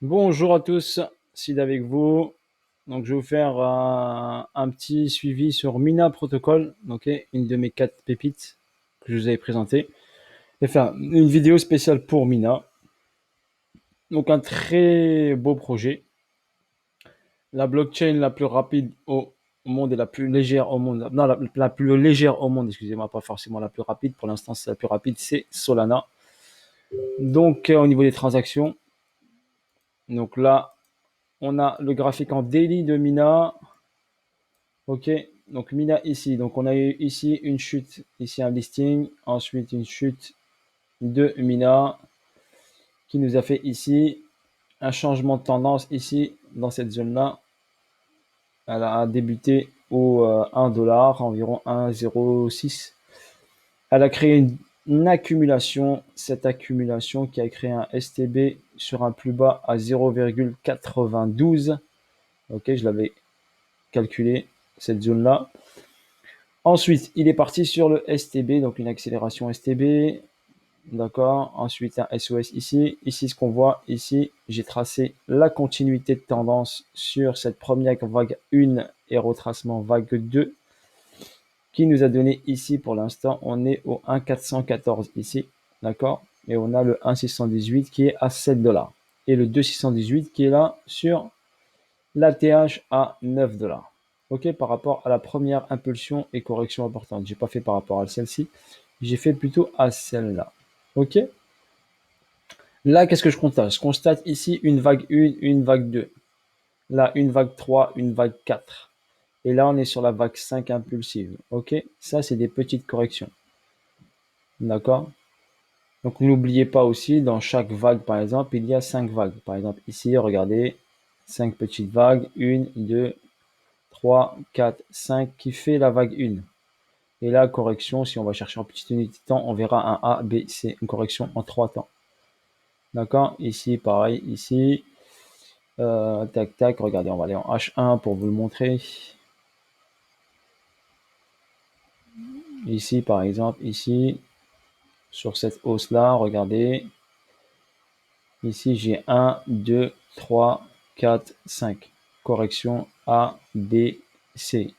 Bonjour à tous, Sid avec vous. Donc, je vais vous faire un petit suivi sur Mina Protocol, ok, une de mes 4 pépites que je vous avais présentées. Je vais faire une vidéo spéciale pour Mina. Donc, un très beau projet. La blockchain la plus rapide au monde et la plus légère au monde. Non, la plus légère au monde, excusez-moi, pas forcément la plus rapide. Pour l'instant, c'est la plus rapide, c'est Solana. Donc, au niveau des transactions, donc là, on a le graphique en daily de Mina. Ok, donc Mina ici. Donc on a eu ici une chute, ici un listing, ensuite une chute de Mina qui nous a fait ici un changement de tendance ici dans cette zone-là. Elle a débuté au 1 $, environ 1,06. Elle a créé une accumulation, cette accumulation qui a créé un STB sur un plus bas à 0,92. Ok, je l'avais calculé, cette zone-là. Ensuite, il est parti sur le STB, donc une accélération STB. D'accord. Ensuite, un SOS ici. Ici, ce qu'on voit, ici, j'ai tracé la continuité de tendance sur cette première vague 1 et retracement vague 2 qui nous a donné ici, pour l'instant, on est au 1,414 ici. D'accord. Et on a le 1,618 qui est à 7 $. Et le 2,618 qui est là sur l'ATH à 9 $. Ok, par rapport à la première impulsion et correction importante. J'ai pas fait par rapport à celle-ci, j'ai fait plutôt à celle-là. Ok. Là, qu'est-ce que je constate? Je constate ici une vague 1, une vague 2. Là, une vague 3, une vague 4. Et là, on est sur la vague 5 impulsive. Ok. Ça, c'est des petites corrections. D'accord. Donc, n'oubliez pas aussi, dans chaque vague, par exemple, il y a 5 vagues. Par exemple, ici, regardez, 5 petites vagues. 1, 2, 3, 4, 5 qui fait la vague 1. Et là, correction, si on va chercher en petite unité de temps, on verra un A, B, C, une correction en 3 temps. D'accord. Ici, pareil, ici. Tac, tac, regardez, on va aller en H1 pour vous le montrer. Ici, par exemple, ici, sur cette hausse-là, regardez. Ici, j'ai 1, 2, 3, 4, 5. Correction A, B, C.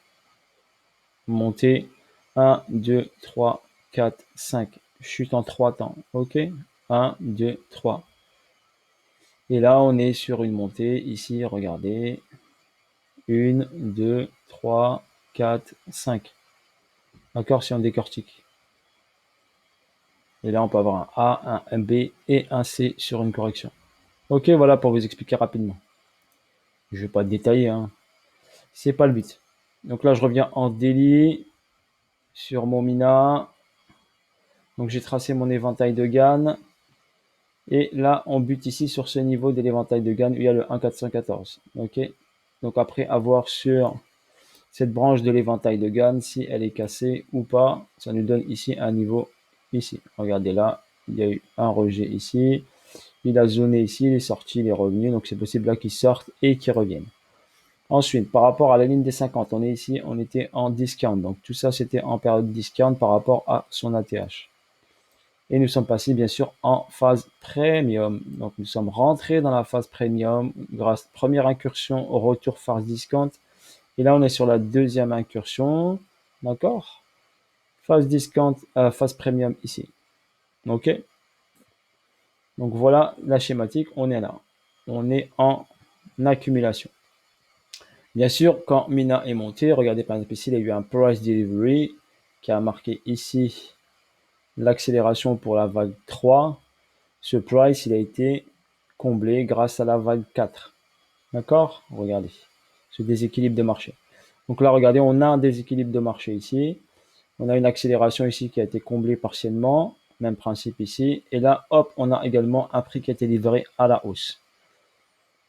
Montée 1, 2, 3, 4, 5. Chute en 3 temps. OK. 1, 2, 3. Et là, on est sur une montée. Ici, regardez. 1, 2, 3, 4, 5. D'accord, si on décortique. Et là, on peut avoir un A, un B et un C sur une correction. Ok, voilà pour vous expliquer rapidement. Je ne vais pas détailler, hein. C'est pas le but. Donc là, je reviens en daily sur mon Mina. Donc j'ai tracé mon éventail de Gann. Et là, on bute ici sur ce niveau de l'éventail de Gann où il y a le 1,414. Ok. Donc après avoir sur cette branche de l'éventail de Gann, si elle est cassée ou pas, ça nous donne ici un niveau ici. Regardez là, il y a eu un rejet ici. Il a zoné ici, il est sorti, il est revenu. Donc c'est possible là qu'il sorte et qu'il revienne. Ensuite, par rapport à la ligne des 50, on est ici, on était en discount. Donc tout ça, c'était en période discount par rapport à son ATH. Et nous sommes passés bien sûr en phase premium. Donc nous sommes rentrés dans la phase premium grâce à la première incursion au retour phase discount. Et là on est sur la deuxième incursion. D'accord. Phase discount, phase premium ici. Ok. Donc voilà la schématique, on est là. On est en accumulation. Bien sûr, quand Mina est monté, regardez par exemple ici, il y a eu un price delivery qui a marqué ici l'accélération pour la vague 3. Ce price, il a été comblé grâce à la vague 4. D'accord. Regardez, ce déséquilibre de marché. Donc là, regardez, on a un déséquilibre de marché ici. On a une accélération ici qui a été comblée partiellement. Même principe ici. Et là, hop, on a également un prix qui a été livré à la hausse.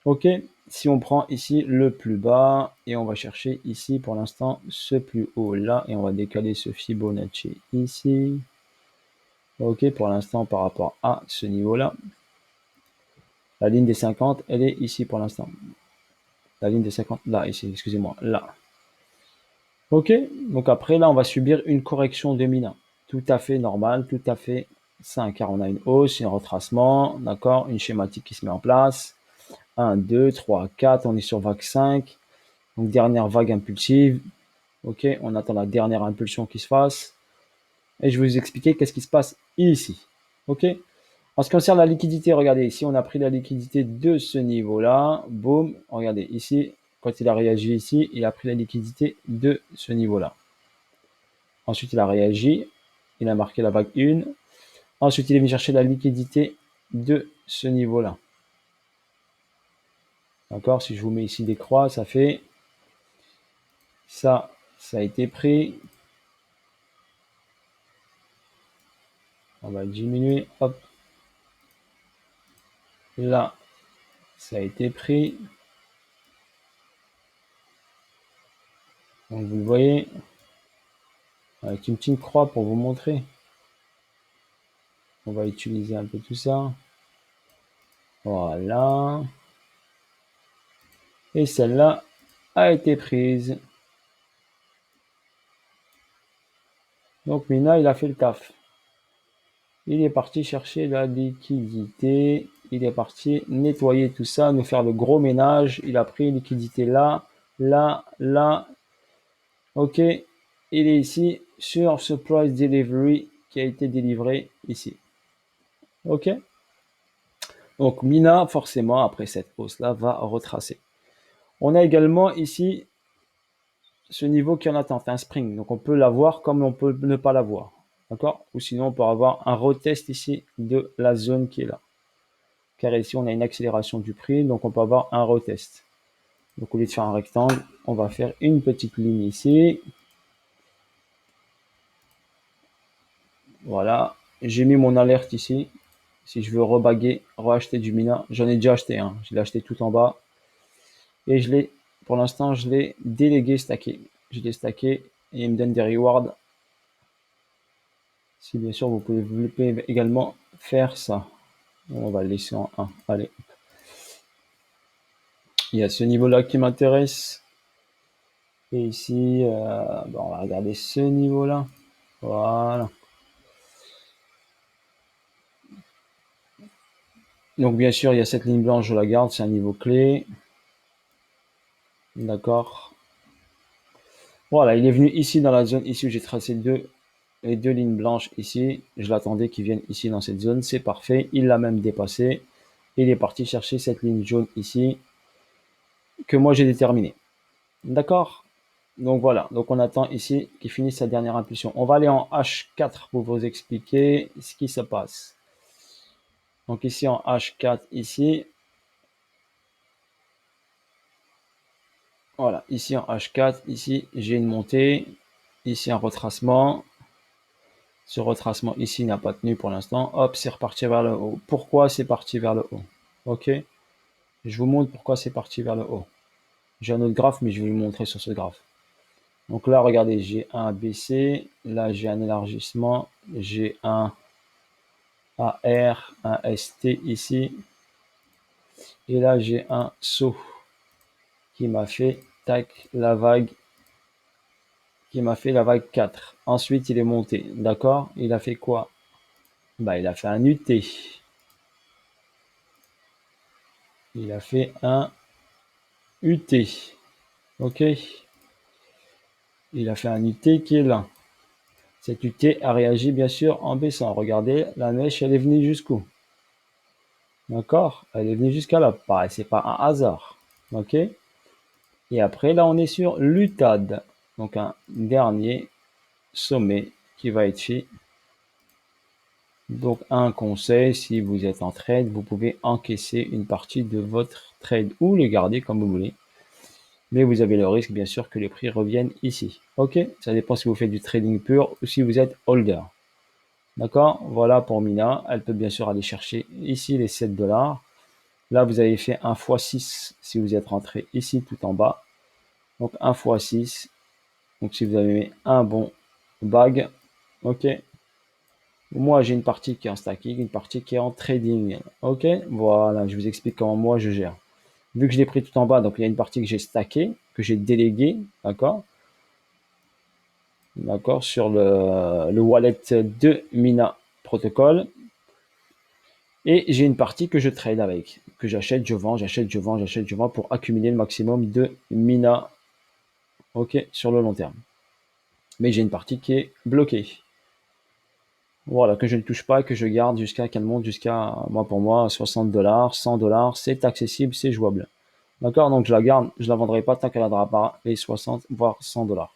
Ok. Si on prend ici le plus bas et on va chercher ici pour l'instant ce plus haut là et on va décaler ce Fibonacci ici. Ok, pour l'instant par rapport à ce niveau là. La ligne des 50, elle est ici pour l'instant. La ligne des 50, là, ici, excusez-moi, là. Ok, donc après, là, on va subir une correction de Mina. Tout à fait normal, tout à fait sain, car on a une hausse, un retracement, d'accord, une schématique qui se met en place, 1, 2, 3, 4. On est sur vague 5. Donc, dernière vague impulsive. OK, on attend la dernière impulsion qui se fasse. Et je vais vous expliquer qu'est-ce qui se passe ici. OK. En ce qui concerne la liquidité, regardez, ici, on a pris la liquidité de ce niveau-là. Boum, regardez, ici, quand il a réagi ici, il a pris la liquidité de ce niveau-là. Ensuite, il a réagi, il a marqué la vague 1. Ensuite, il est venu chercher la liquidité de ce niveau-là. D'accord? Si je vous mets ici des croix, ça fait ça, ça a été pris. On va diminuer, hop. Là, ça a été pris. Donc, vous le voyez, avec une petite croix pour vous montrer. On va utiliser un peu tout ça. Voilà. Et celle-là a été prise. Donc Mina, il a fait le taf. Il est parti chercher la liquidité. Il est parti nettoyer tout ça, nous faire le gros ménage. Il a pris liquidité là, là, là. OK. Il est ici sur Surprise Delivery qui a été délivré ici. OK. Donc Mina, forcément, après cette hausse-là, va retracer. On a également ici ce niveau qui est en attente, un spring. Donc on peut l'avoir comme on peut ne pas l'avoir. D'accord? Ou sinon on peut avoir un retest ici de la zone qui est là. Car ici on a une accélération du prix, donc on peut avoir un retest. Donc au lieu de faire un rectangle, on va faire une petite ligne ici. Voilà. J'ai mis mon alerte ici. Si je veux rebaguer, racheter du Mina, j'en ai déjà acheté un. Je l'ai acheté tout en bas. Et je l'ai, pour l'instant, je l'ai délégué, stacké. Je l'ai stacké et il me donne des rewards. Si bien sûr, vous pouvez également faire ça. On va le laisser en 1. Allez. Il y a ce niveau-là qui m'intéresse. Et ici, on va regarder ce niveau-là. Voilà. Donc bien sûr, il y a cette ligne blanche, je la garde, c'est un niveau clé. D'accord. Voilà, il est venu ici dans la zone, ici où j'ai tracé les deux lignes blanches ici. Je l'attendais qu'il vienne ici dans cette zone, c'est parfait. Il l'a même dépassé. Il est parti chercher cette ligne jaune ici que moi j'ai déterminée. D'accord? Donc voilà, donc on attend ici qu'il finisse sa dernière impulsion. On va aller en H4 pour vous expliquer ce qui se passe. Donc ici en H4, ici. Voilà, ici en H4, ici j'ai une montée, ici un retracement. Ce retracement ici n'a pas tenu pour l'instant. Hop, c'est reparti vers le haut. Pourquoi c'est parti vers le haut? Ok, je vous montre pourquoi c'est parti vers le haut. J'ai un autre graphe, mais je vais vous montrer sur ce graphe. Donc là, regardez, j'ai un BC, là j'ai un élargissement, j'ai un AR, un ST ici, et là j'ai un saut qui m'a fait, tac, la vague, qui m'a fait la vague 4. Ensuite, il est monté, d'accord? Il a fait quoi? Bah, il a fait un UT. Il a fait un UT. Ok? Il a fait un UT qui est là. Cet UT a réagi bien sûr en baissant. Regardez, la mèche, elle est venue jusqu'où? D'accord? Elle est venue jusqu'à là. Pareil, c'est pas un hasard. Ok? Et après, là, on est sur l'UTAD. Donc, un dernier sommet qui va être fait. Donc, un conseil, si vous êtes en trade, vous pouvez encaisser une partie de votre trade ou le garder comme vous voulez. Mais vous avez le risque, bien sûr, que les prix reviennent ici. Ok? Ça dépend si vous faites du trading pur ou si vous êtes holder. D'accord? Voilà pour Mina. Elle peut bien sûr aller chercher ici les 7 $. Là, vous avez fait 1 x 6 si vous êtes rentré ici tout en bas. Donc 1 x 6. Donc si vous avez un bon bag, ok. Moi, j'ai une partie qui est en stacking, une partie qui est en trading. Ok, voilà, je vous explique comment moi je gère. Vu que je l'ai pris tout en bas, donc il y a une partie que j'ai stacké, que j'ai délégué, d'accord. D'accord, sur le wallet de Mina Protocol. Et j'ai une partie que je trade avec, que j'achète, je vends, j'achète, je vends, j'achète, je vends pour accumuler le maximum de Mina, ok, sur le long terme. Mais j'ai une partie qui est bloquée. Voilà, que je ne touche pas, que je garde jusqu'à qu'elle monte jusqu'à, moi pour moi, 60 $, 100 $, c'est accessible, c'est jouable. D'accord? Donc je la garde, je la vendrai pas tant qu'elle n'aura pas les 60 voire 100 $.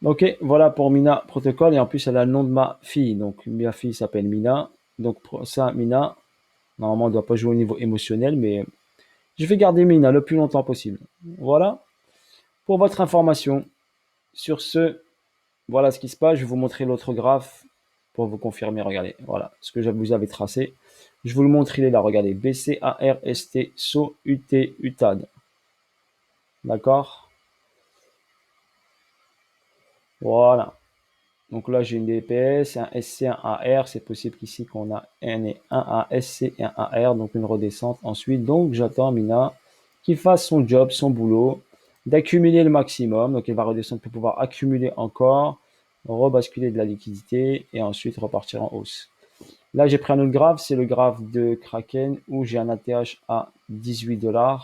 Ok, voilà pour Mina Protocol. Et en plus, elle a le nom de ma fille. Donc ma fille s'appelle Mina. Donc ça, Mina, normalement, elle ne doit pas jouer au niveau émotionnel, mais je vais garder Mina le plus longtemps possible. Voilà pour votre information. Sur ce, voilà ce qui se passe. Je vais vous montrer l'autre graphe pour vous confirmer. Regardez, voilà ce que je vous avais tracé. Je vous le montre, il est là. Regardez, BCARST SO UT UTAD. D'accord? Voilà. Donc là, j'ai une DPS, un SC, un AR. C'est possible qu'ici qu'on a un SC et un AR, donc une redescente ensuite. Donc j'attends Mina qui fasse son job, son boulot, d'accumuler le maximum. Donc elle va redescendre pour pouvoir accumuler encore, rebasculer de la liquidité et ensuite repartir en hausse. Là, j'ai pris un autre graphe, c'est le graphe de Kraken où j'ai un ATH à 18 $.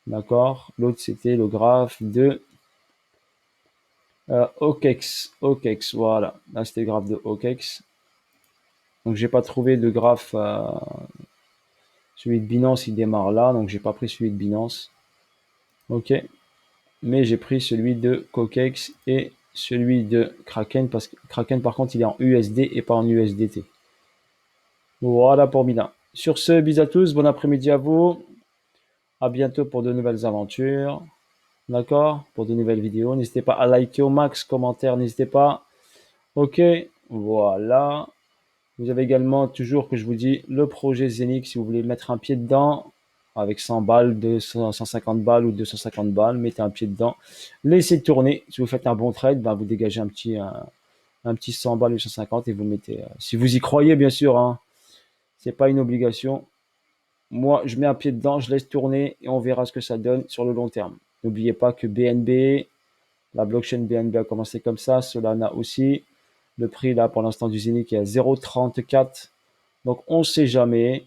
D'accord? L'autre, c'était le graphe de OKEX, voilà. Là, c'était le graphe de OKEX. Donc, j'ai pas trouvé de graphe. Celui de Binance, il démarre là. Donc, j'ai pas pris celui de Binance. Ok. Mais j'ai pris celui de Cokex et celui de Kraken. Parce que Kraken, par contre, il est en USD et pas en USDT. Voilà pour Mina. Sur ce, bis à tous. Bon après-midi à vous. À bientôt pour de nouvelles aventures. D'accord? Pour de nouvelles vidéos. N'hésitez pas à liker au max. Commentaire, n'hésitez pas. Ok. Voilà. Vous avez également toujours, que je vous dis, le projet Zenix, si vous voulez mettre un pied dedans, avec 100 balles, 200, 150 balles ou 250 balles, mettez un pied dedans, laissez tourner. Si vous faites un bon trade, ben vous dégagez un petit 100 balles ou 150 et vous mettez, si vous y croyez, bien sûr, hein, c'est pas une obligation. Moi, je mets un pied dedans, je laisse tourner et on verra ce que ça donne sur le long terme. N'oubliez pas que BNB, la blockchain BNB a commencé comme ça, Solana aussi. Le prix là pour l'instant du Zenith est à 0,34. Donc on ne sait jamais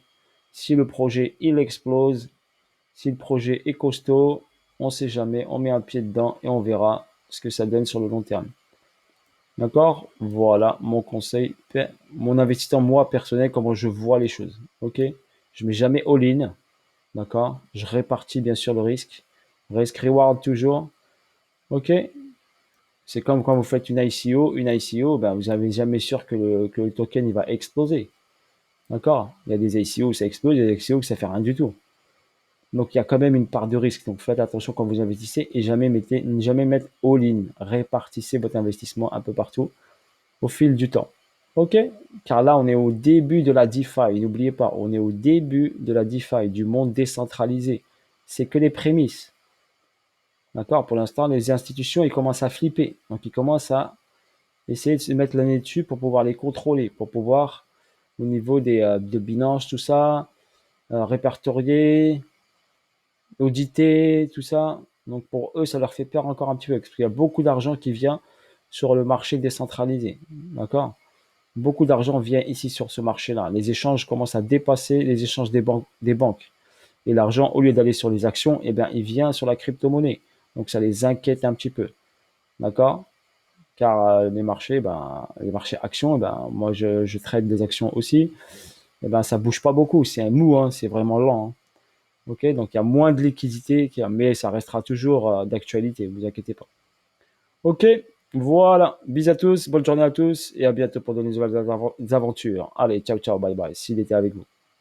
si le projet il explose, si le projet est costaud, on ne sait jamais. On met un pied dedans et on verra ce que ça donne sur le long terme. D'accord? Voilà mon conseil, mon investissement moi personnel, comment je vois les choses. Ok? Je mets jamais all-in. D'accord? Je répartis bien sûr le risque. Risk reward toujours. Ok? C'est comme quand vous faites une ICO. Une ICO, ben, vous n'avez jamais sûr que le token il va exploser. D'accord? Il y a des ICO où ça explose, il y a des ICO où ça fait rien du tout. Donc il y a quand même une part de risque. Donc faites attention quand vous investissez et jamais mettre all-in. Répartissez votre investissement un peu partout au fil du temps. Ok? Car là, on est au début de la DeFi. N'oubliez pas, on est au début de la DeFi, du monde décentralisé. C'est que les prémices. D'accord? Pour l'instant, les institutions, ils commencent à flipper. Donc ils commencent à essayer de se mettre l'année dessus pour pouvoir les contrôler, pour pouvoir, au niveau de Binance, tout ça, répertorier, auditer, tout ça. Donc pour eux, ça leur fait peur encore un petit peu, parce qu'il y a beaucoup d'argent qui vient sur le marché décentralisé. D'accord? Beaucoup d'argent vient ici sur ce marché-là. Les échanges commencent à dépasser les échanges des banques. Et l'argent, au lieu d'aller sur les actions, eh bien, il vient sur la crypto-monnaie. Donc ça les inquiète un petit peu. D'accord? Car les marchés actions, moi je trade des actions aussi, ça bouge pas beaucoup, c'est un mou, hein, c'est vraiment lent. Hein. Ok, donc il y a moins de liquidité, mais ça restera toujours d'actualité, vous inquiétez pas. Ok, voilà, bis à tous, bonne journée à tous et à bientôt pour de nouvelles aventures. Allez, ciao, ciao, bye bye, s'il était avec vous.